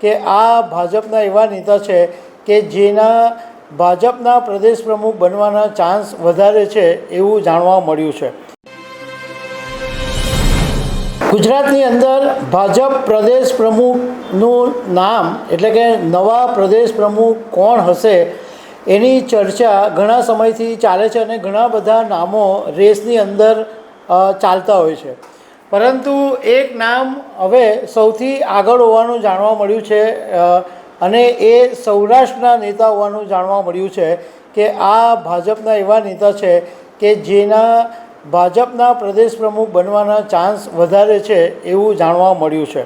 કે આ ભાજપના એવા નેતા છે કે જેના ભાજપના પ્રદેશ પ્રમુખ બનવાના ચાન્સ વધારે છે એવું જાણવા મળ્યું છે। ગુજરાતની અંદર ભાજપ પ્રદેશ પ્રમુખનું નામ એટલે કે નવા પ્રદેશ પ્રમુખ કોણ હશે એની ચર્ચા ઘણા સમયથી ચાલે છે અને ઘણા બધા નામો રેસની અંદર ચાલતા હોય છે, પરંતુ એક નામ હવે સૌથી આગળ હોવાનું જાણવા મળ્યું છે અને એ સૌરાષ્ટ્રના નેતા હોવાનું જાણવા મળ્યું છે કે આ ભાજપના એવા નેતા છે કે જેના ભાજપના પ્રદેશ પ્રમુખ બનવાના ચાન્સ વધારે છે એવું જાણવા મળ્યું છે।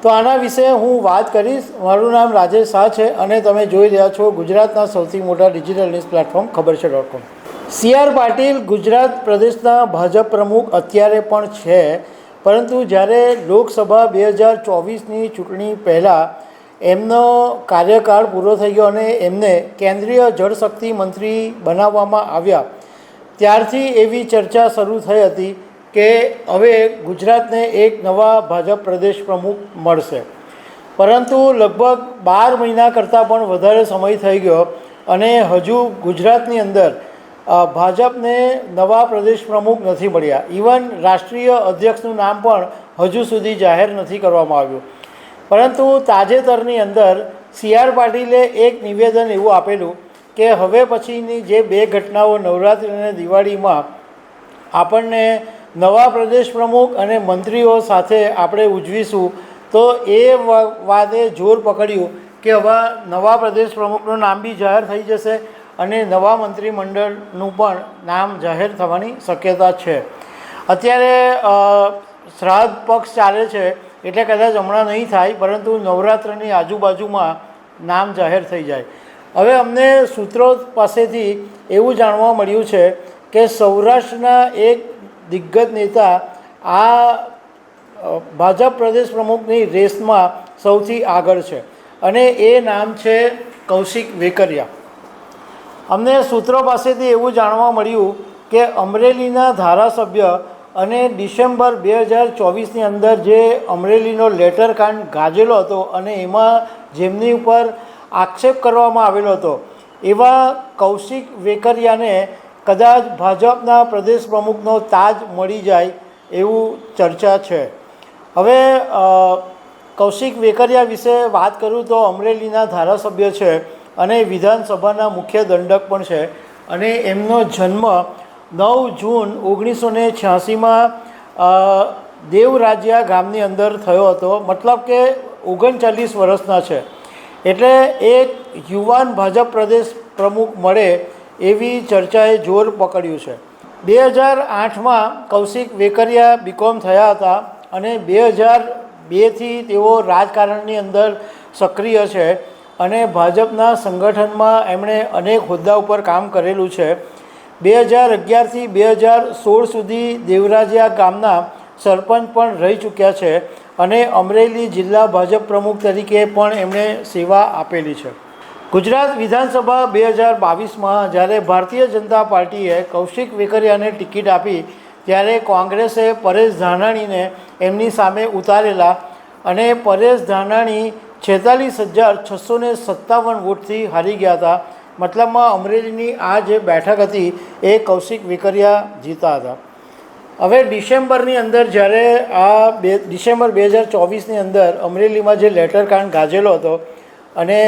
તો આના વિશે હું વાત કરીશ। મારું નામ રાજેશ શાહ છે અને તમે જોઈ રહ્યા છો ગુજરાતના સૌથી મોટા ડિજિટલ ન્યૂઝ પ્લેટફોર્મ ખબર છે.com। સી.આર. પાટીલ ગુજરાત પ્રદેશના ભાજપ પ્રમુખ અત્યારે પણ છે, પરંતુ જ્યારે લોકસભા 2024ની ચૂંટણી પહેલાં એમનો કાર્યકાળ પૂરો થઈ ગયો અને એમને કેન્દ્રીય જળશક્તિ મંત્રી બનાવવામાં આવ્યા ત્યારથી એવી ચર્ચા શરૂ થઈ હતી કે હવે ગુજરાતને એક નવા ભાજપ પ્રદેશ પ્રમુખ મળશે, પરંતુ લગભગ 12 મહિના કરતાં પણ વધારે સમય થઈ ગયો અને હજુ ગુજરાતની અંદર ભાજપને નવા પ્રદેશ પ્રમુખ નથી મળ્યા। ઇવન રાષ્ટ્રીય અધ્યક્ષનું નામ પણ હજુ સુધી જાહેર નથી કરવામાં આવ્યું, પરંતુ તાજેતરની અંદર સી.આર. પાટીલે એક નિવેદન એવું આપેલું કે હવે પછીની જે 2 ઘટનાઓ નવરાત્રિ અને દિવાળીમાં આપણને નવા પ્રદેશ પ્રમુખ અને મંત્રીઓ સાથે આપણે ઉજવીશું, તો એ વાતે જોર પકડ્યું કે હવે નવા પ્રદેશ પ્રમુખનું નામ બી જાહેર થઈ જશે અને નવા મંત્રીમંડળનું પણ નામ જાહેર થવાની શક્યતા છે। અત્યારે શ્રાદ્ધ પક્ષ ચાલે છે એટલે કદાચ હમણાં નહીં થાય, પરંતુ નવરાત્રિની આજુબાજુમાં નામ જાહેર થઈ જાય। હવે અમને સૂત્રો પાસેથી એવું જાણવા મળ્યું છે કે સૌરાષ્ટ્રના એક દિગ્ગજ નેતા આ ભાજપ પ્રદેશ પ્રમુખની રેસમાં સૌથી આગળ છે અને એ નામ છે કૌશિક વેકરિયા। અમને સૂત્રો પાસેથી એવું જાણવા મળ્યું કે અમરેલીના ધારાસભ્ય અને ડિસેમ્બર 2024ની અંદર જે અમરેલીનો લેટર કાંડ ગાજેલો હતો અને એમાં જેમની ઉપર આક્ષેપ કરવામાં આવેલો હતો એવા કૌશિક વેકરિયાને કદાચ ભાજપના પ્રદેશ પ્રમુખનો તાજ મળી જાય એવું ચર્ચા છે। હવે કૌશિક વેકરિયા વિશે વાત કરું તો અમરેલીના ધારાસભ્ય છે અને વિધાનસભાના મુખ્ય દંડક પણ છે અને એમનો જન્મ 9 જૂન 1986માં દેવરાજિયા ગામની અંદર થયો હતો, મતલબ કે 39 વર્ષના છે, એટલે એક યુવાન ભાજપ પ્રદેશ પ્રમુખ મળે એવી ચર્ચાએ જોર પકડ્યું છે। 2008માં કૌશિક વેકરિયા બીકોમ થયા હતા અને 2002થી તેઓ રાજકારણની અંદર સક્રિય છે અને ભાજપના સંગઠનમાં એમણે અનેક હોદ્દા ઉપર કામ કરેલું છે। 2011થી 2016 સુધી દેવરાજિયા ગામના સરપંચ પણ રહી ચૂક્યા છે અને અમરેલી જિલ્લા ભાજપ પ્રમુખ તરીકે પણ એમણે સેવા આપેલી છે। ગુજરાત વિધાનસભા 2022માં જ્યારે ભારતીય જનતા પાર્ટીએ કૌશિક વેકરિયાને ટિકિટ આપી ત્યારે કોંગ્રેસે પરેશ ધાનાણીને એમની સામે ઉતારેલા અને પરેશ ધાનાણી 46,657 વોટથી હારી ગયા હતા। મતલબમાં અમરેલીની આ જે બેઠક હતી એ કૌશિક વેકરિયા જીતા હતા। હવે ડિસેમ્બરની અંદર જ્યારે ડિસેમ્બર 2024ની અંદર અમરેલીમાં જે લેટર કાંડ ગાજેલો હતો અને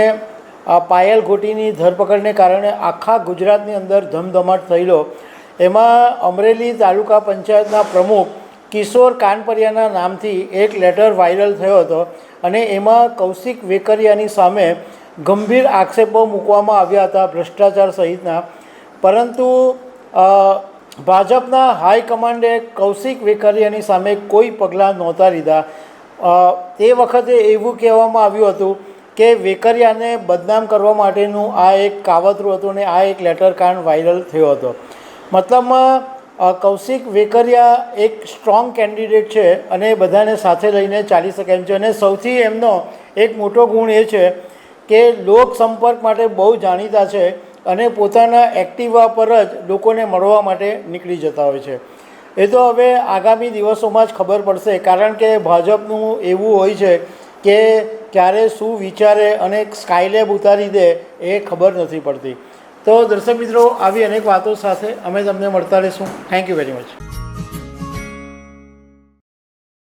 પાયલ ઘોટીની ધરપકડને કારણે આખા ગુજરાતની અંદર ધમધમાટ થયેલો, એમાં અમરેલી તાલુકા પંચાયતના પ્રમુખ કિશોર કાનપરિયાના નામથી એક લેટર વાયરલ થયો હતો અને એમાં કૌશિક વેકરિયાની સામે ગંભીર આક્ષેપો મૂકવામાં આવ્યા હતા ભ્રષ્ટાચાર સહિતના, પરંતુ ભાજપના હાઈકમાન્ડે કૌશિક વેકરિયાની સામે કોઈ પગલાં નહોતા લીધા। તે વખતે એવું કહેવામાં આવ્યું હતું કે વેકરિયાને બદનામ કરવા માટેનું આ એક કાવતરું હતું અને આ એક લેટર કાંડ વાયરલ થયો હતો। મતલબમાં કૌશિક વેકરિયા એક સ્ટ્રોંગ કેન્ડિડેટ છે અને બધાને સાથે લઈને ચાલી શકે એમ છે અને સૌથી એમનો એક મોટો ગુણ એ છે કે લોક સંપર્ક માટે બહુ જાણીતા છે અને પોતાના એક્ટિવા પર જ લોકોને મળવા માટે નીકળી જતા હોય છે। એ તો હવે આગામી દિવસોમાં જ ખબર પડશે, કારણ કે ભાજપનું એવું હોય છે કે ક્યારે શું વિચારે અને સ્કાયલેબ ઉતારી દે એ ખબર નથી પડતી. તો દર્શક મિત્રો, આવી અનેક વાતો સાથે અમે તમને મળતા રહીશું. Thank you very much.